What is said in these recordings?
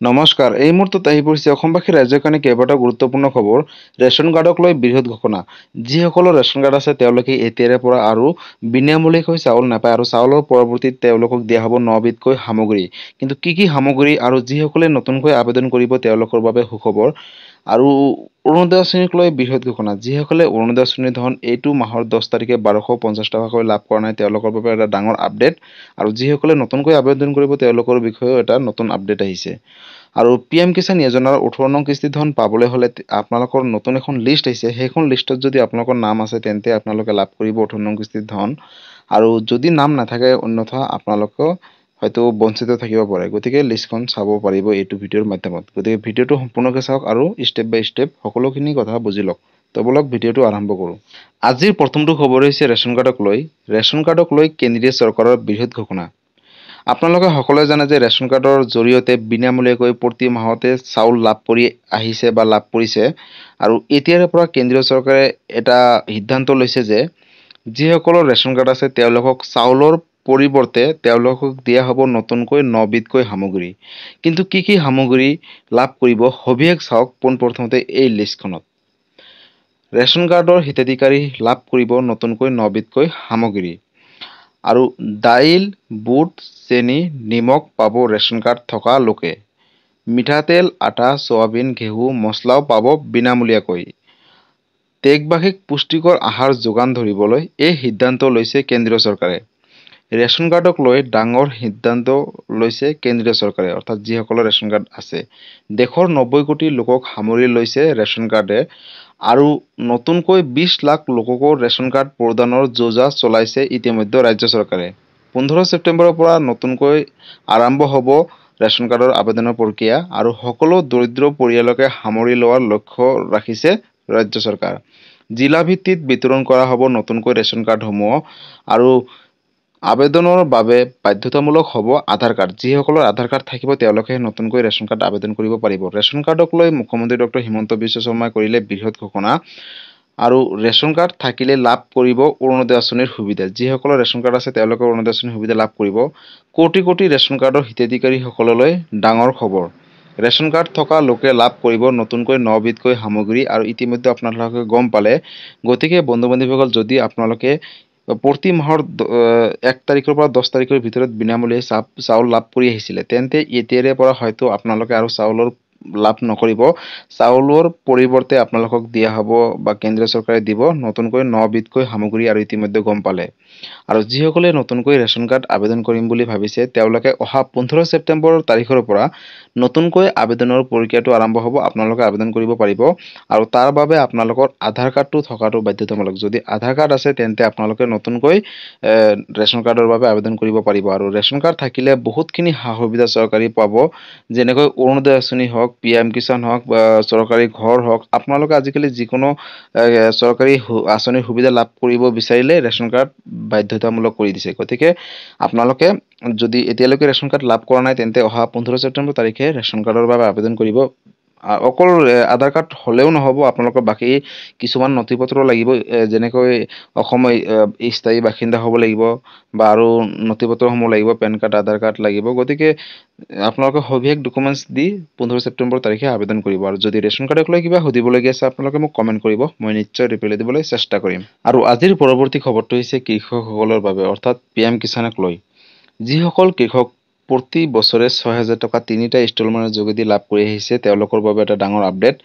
নমস্কাৰ। এই মুহূৰ্তত আহি পৰিছে অসমবাসী ৰাজ্যৰ কাৰণে কেইবাটাও গুৰুত্বপূৰ্ণ খবৰ। ৰেচন কাৰ্ডক লৈ বৃহৎ ঘোষণা। যিসকলৰ ৰেচন কাৰ্ড আছে তেওঁলোকে এতিয়াৰে পৰা আৰু বিনামূলীয়াকৈ চাউল নাপায় আৰু চাউলৰ পৰিৱৰ্তিত তেওঁলোকক দিয়া হ'ব 9বিধকৈ সামগ্ৰী। কিন্তু কি সামগ্ৰী আৰু যিসকলে নতুনকৈ আবেদন কৰিব তেওঁলোকৰ বাবে সুখবৰ। আৰু অৰুণোদয় আঁচনিক লৈ বৃহৎ ঘোষণা। যিসকলে অৰুণোদয় আঁচনিৰ ধন এইটো মাহৰ 10 তাৰিখে 1250 টকাকৈ লাভ কৰা নাই তেওঁলোকৰ বাবে এটা ডাঙৰ আপডেট। আৰু যিসকলে নতুনকৈ আবেদন কৰিব তেওঁলোকৰ বিষয়েও এটা নতুন আপডেট আহিছে। আৰু PM কিষাণ যোজনাৰ 18 নং কিস্তিৰ ধন পাবলৈ হ'লে আপোনালোকৰ নতুন এখন লিষ্ট আহিছে। সেইখন লিষ্টত যদি আপোনালোকৰ নাম আছে তেন্তে আপোনালোকে লাভ কৰিব 18 নং কিস্তিৰ ধন। আৰু যদি নাম নাথাকে অন্যথা আপোনালোকে হয়তো বঞ্চিত থাকিব পাৰে। গতিকে লিষ্টখন চাব পাৰিব এইটো ভিডিঅ'ৰ মাধ্যমত। গতিকে ভিডিঅ'টো সম্পূৰ্ণকৈ চাওক আৰু ষ্টেপ বাই ষ্টেপ সকলোখিনি কথা বুজি লওক। তো বলক ভিডিঅ'টো আৰম্ভ কৰোঁ। আজিৰ প্ৰথমটো খবৰ হৈছে ৰেচন কাৰ্ডক লৈ। ৰেচন কাৰ্ডক লৈ কেন্দ্ৰীয় চৰকাৰৰ বৃহৎ ঘোষণা। আপোনালোকে সকলোৱে জানে যে ৰেচন কাৰ্ডৰ জৰিয়তে বিনামূলীয়াকৈ প্ৰতি মাহতে চাউল লাভ কৰি আহিছে বা লাভ কৰিছে। আৰু এতিয়াৰে পৰা কেন্দ্ৰীয় চৰকাৰে এটা সিদ্ধান্ত লৈছে যে যিসকলৰ ৰেচন কাৰ্ড আছে তেওঁলোকক চাউলৰ পৰিৱৰ্তে তেওঁলোকক দিয়া হ'ব নতুনকৈ 9বিধকৈ সামগ্ৰী। কিন্তু কি সামগ্ৰী লাভ কৰিব সবিশেষ চাওক পোনপ্ৰথমতে এই লিষ্টখনত। ৰেচন কাৰ্ডৰ হিতাধিকাৰী লাভ কৰিব নতুনকৈ 9বিধকৈ সামগ্ৰী। আৰু দাইল, বুট, চেনি, নিমখ পাব ৰেচন কাৰ্ড থকা লোকে। মিঠাতেল, আটা, চয়াবিন, ঘেঁহু, মছলাও পাব বিনামূলীয়াকৈ। দেশবাসীক পুষ্টিকৰ আহাৰ যোগান ধৰিবলৈ এই সিদ্ধান্ত লৈছে কেন্দ্ৰীয় চৰকাৰে। ৰেচন কাৰ্ডক লৈ ডাঙৰ সিদ্ধান্ত লৈছে কেন্দ্ৰীয় চৰকাৰে, অৰ্থাৎ যিসকলৰ ৰেচন কাৰ্ড আছে। দেশৰ 90 কোটি লোকক সামৰি লৈছে ৰেচন কাৰ্ডে। আৰু নতুনকৈ 20 লাখ লোককো ৰেচন কাৰ্ড প্ৰদানৰ যোজনা চলাইছে ইতিমধ্যে ৰাজ্য চৰকাৰে। 15 ছেপ্টেম্বৰৰ পৰা নতুনকৈ আৰম্ভ হ'ব ৰেচন কাৰ্ডৰ আবেদনৰ প্ৰক্ৰিয়া। আৰু সকলো দৰিদ্ৰ পৰিয়ালকে সামৰি লোৱাৰ লক্ষ্য ৰাখিছে ৰাজ্য চৰকাৰ। জিলা ভিত্তিত বিতৰণ কৰা হ'ব নতুনকৈ ৰেচন কাৰ্ডসমূহ। আৰু আবেদনৰ বাবে বাধ্যতামূলক হ'ব আধাৰ কাৰ্ড। যিসকলৰ আধাৰ কাৰ্ড থাকিব তেওঁলোকে নতুনকৈ ৰেচন কাৰ্ড আবেদন কৰিব পাৰিব। ৰেচন কাৰ্ডক লৈ মুখ্যমন্ত্ৰী ডক্টৰ হিমন্ত বিশ্ব শৰ্মাই কৰিলে বৃহৎ ঘোষণা। আৰু ৰেচন কাৰ্ড থাকিলে লাভ কৰিব অৰুণোদয় আঁচনিৰ সুবিধা। যিসকলৰ ৰেচন কাৰ্ড আছে তেওঁলোকে অৰুণোদয় আঁচনিৰ সুবিধা লাভ কৰিব। কোটি কোটি ৰেচন কাৰ্ডৰ হিতাধিকাৰীসকললৈ ডাঙৰ খবৰ। ৰেচন কাৰ্ড থকা লোকে লাভ কৰিব নতুনকৈ 9বিধকৈ সামগ্ৰী। আৰু ইতিমধ্যে আপোনালোকে গম পালে। গতিকে বন্ধু বান্ধৱীসকল, যদি আপোনালোকে প্ৰতি মাহৰ 1 তাৰিখৰ পৰা 10 তাৰিখৰ ভিতৰত বিনামূলীয়া চাউল লাভ কৰি আহিছিলে তেন্তে এতিয়াৰে পৰা হয়তো আপোনালোকে আৰু চাউলৰ লাভ নকৰিব। চাউলৰ পৰিৱৰ্তে আপোনালোকক দিয়া হ'ব বা কেন্দ্ৰীয় চৰকাৰে দিব নতুনকৈ 9বিধকৈ সামগ্ৰী। আৰু ইতিমধ্যে গম পালে। আৰু যিসকলে নতুনকৈ ৰেচন কাৰ্ড আবেদন কৰিম বুলি ভাবিছে তেওঁলোকে অহা 15 ছেপ্টেম্বৰ তাৰিখৰ পৰা নতুনকৈ আবেদনৰ প্ৰক্ৰিয়াটো আৰম্ভ হ'ব। আপোনালোকে আবেদন কৰিব পাৰিব। আৰু তাৰ বাবে আপোনালোকৰ আধাৰ কাৰ্ডটো থকাটো বাধ্যতামূলক। যদি আধাৰ কাৰ্ড আছে তেন্তে আপোনালোকে নতুনকৈ ৰেচন কাৰ্ডৰ বাবে আবেদন কৰিব পাৰিব। আৰু ৰেচন কাৰ্ড থাকিলে বহুতখিনি সা সুবিধা চৰকাৰী পাব। যেনেকৈ অৰুণোদয় আঁচনি হওক, PM কিষাণ হওক বা চৰকাৰী ঘৰ হওক। আপোনালোকে আজিকালি যিকোনো চৰকাৰী আঁচনিৰ সুবিধা লাভ কৰিব বিচাৰিলে ৰেচন কাৰ্ড বাধ্যতামূলক কৰি দিছে। গতিকে আপোনালোকে যদি এতিয়ালৈকে ৰেচন কাৰ্ড লাভ কৰা নাই তেন্তে অহা 15 ছেপ্টেম্বৰ তাৰিখে ৰেচন কাৰ্ডৰ বাবে আবেদন কৰিব। অকল আধাৰ কাৰ্ড হ'লেও নহ'ব, আপোনালোকৰ বাকী কিছুমান নথি পত্ৰ লাগিব। যেনেকৈ অসমৰ স্থায়ী বাসিন্দা হ'ব লাগিব বা আৰু নথি পত্ৰসমূহ লাগিব, পেন কাৰ্ড, আধাৰ কাৰ্ড লাগিব। গতিকে আপোনালোকে সবিশেষ ডকুমেণ্টছ দি 15 ছেপ্টেম্বৰ তাৰিখে আবেদন কৰিব। আৰু যদি ৰেচন কাৰ্ডক লৈ কিবা সুধিবলগীয়া আছে আপোনালোকে মোক কমেণ্ট কৰিব, মই নিশ্চয় ৰিপ্লাই দিবলৈ চেষ্টা কৰিম। আৰু আজিৰ পৰৱৰ্তী খবৰটো হৈছে কৃষকসকলৰ বাবে, অৰ্থাৎ PM কিষাণক লৈ। যিসকল কৃষক প্ৰতি বছৰে 6,000 টকা 3টা ইনষ্টলমেণ্টৰ যোগেদি লাভ কৰি আহিছে তেওঁলোকৰ বাবে এটা ডাঙৰ আপডেট।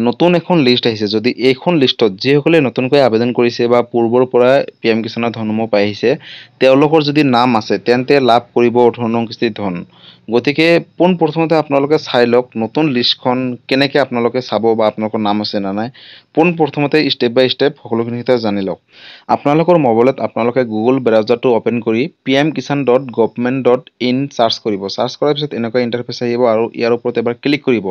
নতুন এখন লিষ্ট আহিছে। যদি এইখন লিষ্টত যিসকলে নতুনকৈ আবেদন কৰিছে বা পূৰ্বৰ পৰা PM কিষাণৰ ধনসমূহ পাই আহিছে তেওঁলোকৰ যদি নাম আছে তেন্তে লাভ কৰিব 18 নং কিস্তিৰ ধন। গতিকে পোনপ্ৰথমতে আপোনালোকে চাই লওক নতুন লিষ্টখন কেনেকৈ আপোনালোকে চাব বা আপোনালোকৰ নাম আছে নে নাই। পোনপ্ৰথমতে ষ্টেপ বাই ষ্টেপ সকলোখিনি কথা জানি লওক। আপোনালোকৰ মোবাইলত আপোনালোকে গুগল ব্ৰাউজাৰটো অ'পেন কৰি pmkishan.government.in চাৰ্চ কৰিব। চাৰ্চ কৰাৰ পিছত এনেকুৱা ইণ্টাৰফেচ আহিব আৰু ইয়াৰ ওপৰত এবাৰ ক্লিক কৰিব।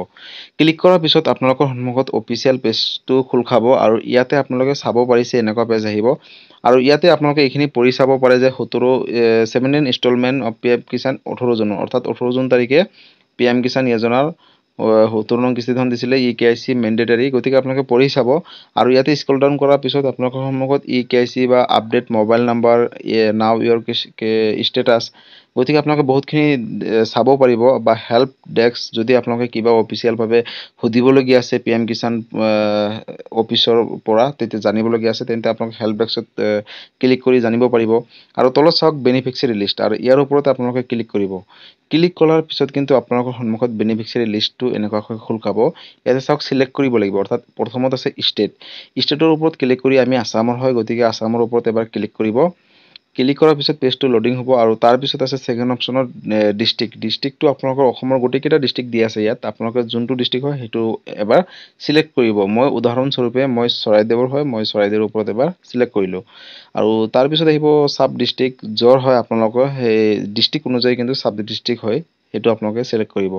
ক্লিক কৰাৰ পিছত আপোনালোকৰ সন্মুখত অফিচিয়েল পেজটো খোল খাব। আৰু ইয়াতে আপোনালোকে চাব পাৰিছে এনেকুৱা পেজ আহিব। আৰু ইয়াতে আপোনালোকে এইখিনি পঢ়ি চাব পাৰে যে 17 ইনষ্টলমেণ্ট অফ PM কিষাণ 18 জুনৰ, অৰ্থাৎ 18 জুন তাৰিখে PM কিষাণ যোজনাৰ 17 নং কিস্তি ধন দিছিলে। EKYC mandatory. গতিকে আপোনালোকে পঢ়ি চাব। আৰু ইয়াতে স্ক্ৰল ডাউন কৰাৰ পিছত আপোনালোকৰ সন্মুখত EKYC বা আপডেট মোবাইল নাম্বাৰ, নাও ইয়ৰ ষ্টেটাছ, গতিকে আপোনালোকে বহুতখিনি চাব পাৰিব বা হেল্প ডেস্ক যদি আপোনালোকে কিবা অফিচিয়েলভাৱে সুধিবলগীয়া আছে PM কিষাণ অফিচৰ পৰা তেতিয়া জানিবলগীয়া আছে তেন্তে আপোনালোকে হেল্প ডেস্কত ক্লিক কৰি জানিব পাৰিব আৰু তলত চাওক বেনিফিচিয়াৰী লিষ্ট আৰু ইয়াৰ ওপৰত আপোনালোকে ক্লিক কৰিব ক্লিক কৰাৰ পিছত কিন্তু আপোনালোকৰ সন্মুখত বেনিফিচিয়াৰী লিষ্টটো এনেকুৱাকৈ খোল খাব ইয়াতে চাওক সিলেক্ট কৰিব লাগিব অৰ্থাৎ প্ৰথমত আছে ষ্টেটৰ ওপৰত ক্লিক কৰি আমি আসামৰ হয় গতিকে আসামৰ ওপৰত এবাৰ ক্লিক কৰিব ক্লিক কৰাৰ পিছত পেজটো লোডিং হ'ব আৰু তাৰ পিছত আছে সেকেন্ড অপচনত ডিস্ট্ৰিক্টটো আপোনালোকৰ অসমৰ গোটেইকেইটা ডিস্ট্ৰিক্ট দি আছে ইয়াত আপোনালোকে যোনটো ডিস্ট্ৰিক্ট হয় সেইটো এবাৰ সিলেক্ট কৰিব মই উদাহৰণস্বৰূপে মই চৰাইদেউৰ হয় মই চৰাইদেউৰ ওপৰত এবাৰ সিলেক্ট কৰিলোঁ আৰু তাৰ পিছত আহিব সাব ডিস্ট্ৰিক্ট যৰ হয় আপোনালোকৰ সেই ডিস্ট্ৰিক্ট অনুযায়ী কিন্তু সাব ডিস্ট্ৰিক্ট হয় সেইটো আপোনালোকে সিলেক্ট কৰিব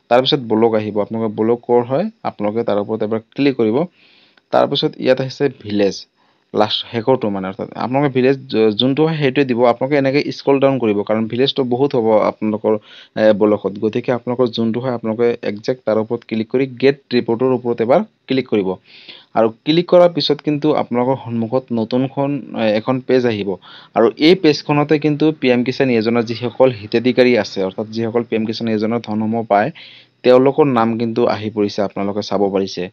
তাৰ পিছত ব্লক আহিব আপোনালোকৰ ব্লক কৰ হয় আপোনালোকে তাৰ ওপৰত এবাৰ ক্লিক কৰিব তাৰ পিছত ইয়াত আছে ভিলেজ লাষ্ট শেষৰটো মানে অৰ্থাৎ আপোনালোকে ভিলেজ যোনটো হয় সেইটোৱে দিব আপোনালোকে এনেকৈ স্ক্ৰল ডাউন কৰিব কাৰণ ভিলেজটো বহুত হ'ব আপোনালোকৰ ব্লকত গতিকে আপোনালোকৰ যোনটো হয় আপোনালোকে একজেক্ট তাৰ ওপৰত ক্লিক কৰি গেট ৰিপৰ্টৰ ওপৰত এবাৰ ক্লিক কৰিব আৰু ক্লিক কৰাৰ পিছত কিন্তু আপোনালোকৰ সন্মুখত নতুনখন এখন পেজ আহিব আৰু এই পেজখনতে কিন্তু PM কিষাণ যোজনাৰ যিসকল হিতাধিকাৰী আছে অৰ্থাৎ যিসকল PM কিষাণ যোজনাৰ ধনসমূহ পায় তেওঁলোকৰ নাম কিন্তু আহি পৰিছে আপোনালোকে চাব পাৰিছে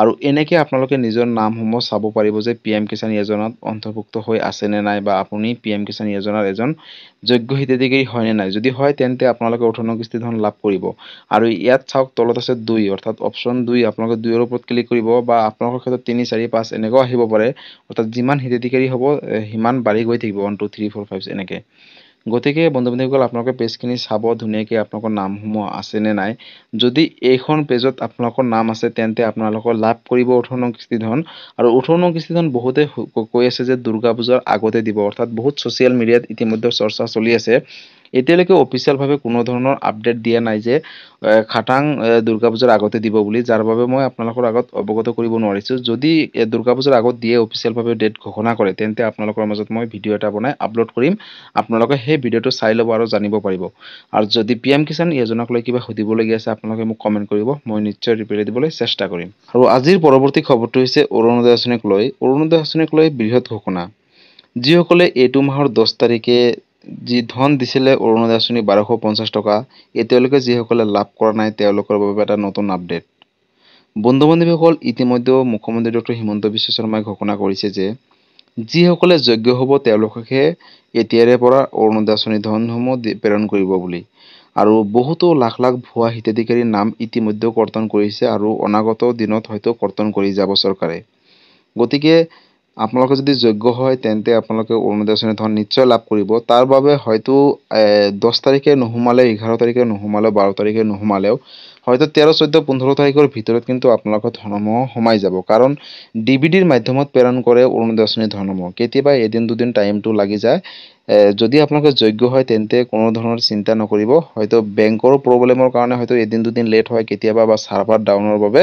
আৰু এনেকৈ আপোনালোকে নিজৰ নামসমূহ চাব পাৰিব যে PM কিষাণ যোজনাত অন্তৰ্ভুক্ত হৈ আছে নে নাই বা আপুনি PM কিষাণ যোজনাৰ এজন যোগ্য হিতাধিকাৰী হয় নে নাই যদি হয় তেন্তে আপোনালোকে 18 কিস্তি ধন লাভ কৰিব আৰু ইয়াত চাওক তলত আছে 2 অৰ্থাৎ অপচন 2 আপোনালোকে 2 ৰ ওপৰত ক্লিক কৰিব বা আপোনালোকৰ ক্ষেত্ৰত 3 4 5 এনেকৈ আহিব পাৰে অৰ্থাৎ যিমান হিতাধিকাৰী হ'ব সিমান বাঢ়ি গৈ থাকিব 1 2 3 4 5 এনেকৈ গতিকে বন্ধু-বান্ধৱীসকল আপোনালোকে পেজখিনি চাব ধুনীয়াকৈ আপোনালোকৰ নামসমূহ আছে নে নাই যদি এইখন পেজত আপোনালোকৰ নাম আছে তেন্তে আপোনালোকৰ লাভ কৰিব 18 কিস্তি ধন আৰু 18 কিস্তি ধন বহুতে কৈ আছে যে দুৰ্গা পূজাৰ আগতে দিব অৰ্থাৎ বহুত ছ'চিয়েল মিডিয়াত ইতিমধ্যে চৰ্চা চলি আছে এতিয়ালৈকে অফিচিয়েলভাৱে কোনো ধৰণৰ আপডেট দিয়া নাই যে খাটাং দুৰ্গা পূজাৰ আগতে দিব বুলি যাৰ বাবে মই আপোনালোকৰ আগত অৱগত কৰিব নোৱাৰিছোঁ যদি দুৰ্গা পূজাৰ আগত দিয়ে অফিচিয়েলভাৱে ডেট ঘোষণা কৰে তেন্তে আপোনালোকৰ মাজত মই ভিডিঅ' এটা বনাই আপলোড কৰিম আপোনালোকে সেই ভিডিঅ'টো চাই ল'ব আৰু জানিব পাৰিব আৰু যদি PM কিষাণ যোজনাক লৈ কিবা সুধিবলগীয়া আছে আপোনালোকে মোক কমেণ্ট কৰিব মই নিশ্চয় ৰিপ্লাই দিবলৈ চেষ্টা কৰিম আৰু আজিৰ পৰৱৰ্তী খবৰটো হৈছে অৰুণোদয় আঁচনিক লৈ বৃহৎ ঘোষণা যিসকলে এইটো মাহৰ 10 তাৰিখে যি ধন দিছিলে অৰুণোদয় আঁচনি 1250 টকা এতিয়ালৈকে যিসকলে লাভ কৰা নাই তেওঁলোকৰ বাবে এটা নতুন আপডেট বন্ধু-বান্ধৱীসকল ইতিমধ্যে মুখ্যমন্ত্ৰী ডক্টৰ হিমন্ত বিশ্ব শৰ্মাই ঘোষণা কৰিছে যে যিসকলে যোগ্য হ'ব তেওঁলোককে এতিয়াৰে পৰা অৰুণোদয় আঁচনি ধনসমূহ প্ৰেৰণ কৰিব বুলি আৰু বহুতো লাখ লাখ ভুৱা হিতাধিকাৰীৰ নাম ইতিমধ্যে কৰ্তন কৰিছে আৰু অনাগত দিনত হয়তো কৰ্তন কৰি যাব চৰকাৰে গতিকে আপোনালোকে যদি যোগ্য হয় তেন্তে আপোনালোকে অৰুণোদয় আঁচনি ধন নিশ্চয় লাভ কৰিব তাৰ বাবে হয়তো 10 তাৰিখে নোসোমালে 11 তাৰিখে নোসোমালে 12 তাৰিখে নোসোমালেও হয়তো 13 14 15 তাৰিখৰ ভিতৰত কিন্তু আপোনালোকৰ ধনসমূহ সোমাই যাব কাৰণ ডিবিডিৰ মাধ্যমত প্ৰেৰণ কৰে অৰুণোদয় আঁচনি ধনসমূহ কেতিয়াবা এদিন দুদিন টাইমটো লাগি যায় যদি আপোনালোকে যোগ্য হয় তেন্তে কোনো ধৰণৰ চিন্তা নকৰিব হয়তো বেংকৰ প্ৰব্লেমৰ কাৰণে হয়তো এদিন দুদিন লেট হয় কেতিয়াবা বা সাৰ্ভাৰ ডাউনৰ বাবে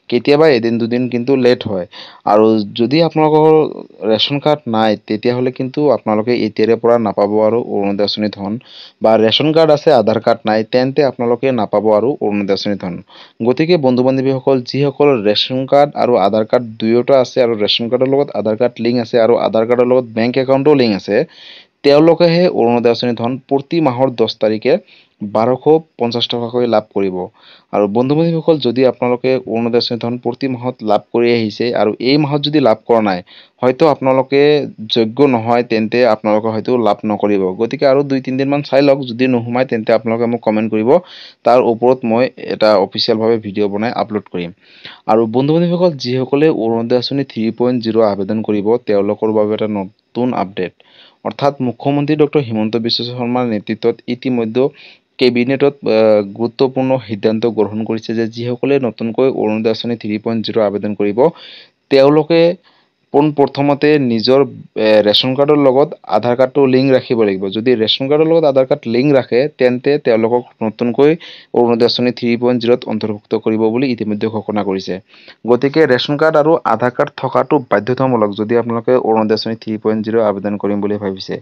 কেতিয়াবা এদিন দুদিন কিন্তু লেট হয় আৰু যদি আপোনালোকৰ ৰেশন কাৰ্ড নাই তেতিয়াহ'লে কিন্তু আপোনালোকে এতিয়াৰে পৰা নাপাব আৰু অৰুণোদয় আঁচনি ধন বা ৰেশন কাৰ্ড আছে আধাৰ কাৰ্ড নাই তেন্তে আপোনালোকে নাপাব আৰু অৰুণোদয় আঁচনি ধন গতিকে বন্ধু-বান্ধৱীসকল যিসকলৰ ৰেশন কাৰ্ড আৰু আধাৰ কাৰ্ড দুয়োটা আছে আৰু ৰেশন কাৰ্ডৰ লগত আধাৰ কাৰ্ড লিংক আছে আৰু আধাৰ কাৰ্ডৰ লগত বেংক একাউণ্টও লিংক আছে তেওঁলোকেহে অৰুণোদয় আঁচনি ধন প্ৰতি মাহৰ 10 তাৰিখে 1250 টকাকৈ লাভ কৰিব আৰু বন্ধু-বান্ধৱীসকল যদি আপোনালোকে অৰুণোদয় আঁচনি ধন প্ৰতি মাহত লাভ কৰি আহিছে আৰু এই মাহত যদি লাভ কৰা নাই হয়তো আপোনালোকে যোগ্য নহয় তেন্তে আপোনালোকে হয়তো লাভ নকৰিব গতিকে আৰু 2-3 দিন মান চাই লওক যদি নোসোমায় তেন্তে আপোনালোকে মোক কমেণ্ট কৰিব তাৰ ওপৰত মই এটা অফিচিয়েলভাৱে ভিডিঅ' বনাই আপলোড কৰিম আৰু বন্ধু-বান্ধৱীসকল যিসকলে অৰুণোদয় আঁচনি 3.0 আবেদন কৰিব তেওঁলোকৰ বাবে এটা নতুন আপডেট অৰ্থাৎ মুখ্যমন্ত্ৰী ডক্টৰ হিমন্ত বিশ্ব শৰ্মাৰ নেতৃত্বত ইতিমধ্যে কেবিনেটত গুৰুত্বপূৰ্ণ সিদ্ধান্ত গ্ৰহণ কৰিছে যে যিসকলে নতুনকৈ অৰুণোদয় আঁচনি 3.0 আবেদন কৰিব তেওঁলোকে পোনপ্ৰথমতে নিজৰ ৰেশন কাৰ্ডৰ লগত আধাৰ কাৰ্ডটো লিংক ৰাখিব লাগিব যদি ৰেশন কাৰ্ডৰ লগত আধাৰ কাৰ্ড লিংক ৰাখে তেন্তে তেওঁলোকক নতুনকৈ অৰুণোদয় আঁচনি 3.0ত অন্তৰ্ভুক্ত কৰিব বুলি ইতিমধ্যে ঘোষণা কৰিছে গতিকে ৰেশন কাৰ্ড আৰু আধাৰ কাৰ্ড থকাটো বাধ্যতামূলক যদি আপোনালোকে অৰুণোদয় আঁচনি 3.0 আবেদন কৰিম বুলি ভাবিছে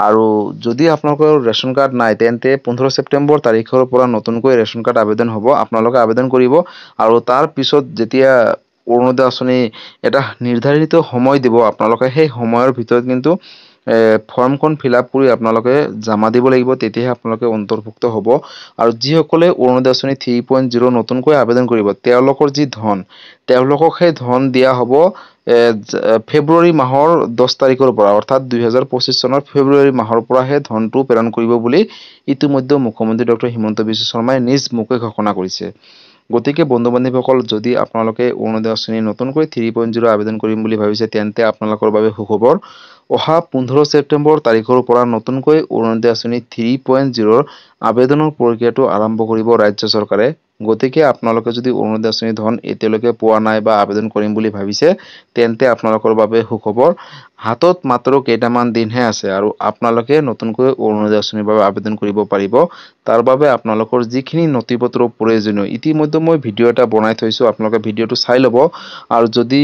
আৰু যদি আপোনালোকৰ ৰেশন কাৰ্ড নাই তেন্তে 15 ছেপ্টেম্বৰ তাৰিখৰ পৰা নতুনকৈ ৰেশন কাৰ্ড আবেদন হ'ব আপোনালোকে আবেদন কৰিব আৰু তাৰ পিছত যেতিয়া অৰুণোদয় আঁচনি এটা নিৰ্ধাৰিত সময় দিব আপোনালোকে সেই সময়ৰ ভিতৰত কিন্তু ফৰ্মখন ফিল আপ কৰি আপোনালোকে জমা দিব লাগিব, তেতিয়াহে আপোনালোকে অন্তৰ্ভুক্ত হ'ব। আৰু যিসকলে অৰুণোদয় আঁচনি 3.0 নতুনকৈ আবেদন কৰিব, তেওঁলোকৰ যি ধন, তেওঁলোকক সেই ধন দিয়া হ'ব ফেব্ৰুৱাৰী মাহৰ 10 তাৰিখৰ পৰা, অৰ্থাৎ 2025 চনৰ ফেব্ৰুৱাৰী মাহৰ পৰাহে ধনটো প্ৰেৰণ কৰিব বুলি ইতিমধ্যে মুখ্যমন্ত্ৰী ডক্টৰ হিমন্ত বিশ্ব শৰ্মাই নিজ মুখে ঘোষণা কৰিছে। গতিকে বন্ধু বান্ধৱীসকল, যদি আপোনালোকে অৰুণোদয় আঁচনি নতুনকৈ 3.0 আবেদন কৰিম বুলি ভাবিছে, তেন্তে আপোনালোকৰ বাবে সুখবৰ। অহা 15 ছেপ্টেম্বৰ তাৰিখৰ পৰা নতুনকৈ অৰুণোদয় আঁচনি 3.0 আবেদনৰ প্ৰক্ৰিয়াটো আৰম্ভ কৰিব ৰাজ্য চৰকাৰে। গতিকে আপোনালোকে যদি অৰুণোদয় আঁচনিৰ ধন এতিয়ালৈকে পোৱা নাই বা আবেদন কৰিম বুলি ভাবিছে, তেন্তে আপোনালোকৰ বাবে সুখবৰ। হাতত মাত্ৰ কেইটামান দিনহে আছে আৰু আপোনালোকে নতুনকৈ অৰুণোদয় আঁচনিৰ বাবে আবেদন কৰিব পাৰিব। তাৰ বাবে আপোনালোকৰ যিখিনি নথিপত্ৰ প্ৰয়োজনীয়, ইতিমধ্যে মই ভিডিঅ' এটা বনাই থৈছোঁ, আপোনালোকে ভিডিঅ'টো চাই ল'ব। আৰু যদি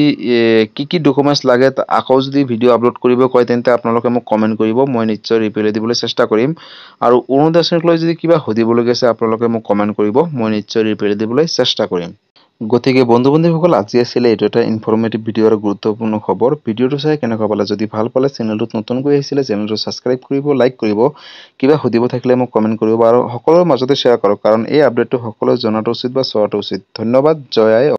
কি ডকুমেণ্টছ লাগে আকৌ যদি ভিডিঅ' আপলোড কৰিব কয়, তেন্তে আপোনালোকে মোক কমেণ্ট কৰিব, মই নিশ্চয় ৰিপ্লাই দিবলৈ চেষ্টা কৰিম। আৰু অৰুণোদয় আঁচনিক লৈ যদি কিবা সুধিবলগীয়া আছে, আপোনালোকে মোক কমেণ্ট কৰিব, মই নিশ্চয় ৰিপ্লাই দিবলৈ চেষ্টা কৰিম। গতিকে বন্ধু বান্ধৱীসকল, আজি আছিলে এইটো এটা ইনফৰ্মেটিভ ভিডিঅ' আৰু গুৰুত্বপূৰ্ণ খবৰ। ভিডিঅ'টো চাই কেনেকুৱা পালে, যদি ভাল পালে চেনেলটোত নতুনকৈ আহিছিলে চেনেলটো ছাবস্ক্ৰাইব কৰিব, লাইক কৰিব, কিবা সুধিব থাকিলে মোক কমেণ্ট কৰিব আৰু সকলোৰে মাজতে শ্বেয়াৰ কৰক, কাৰণ এই আপডেটটো সকলোৱে জনাটো উচিত বা চোৱাটো উচিত। ধন্যবাদ। জয় আই।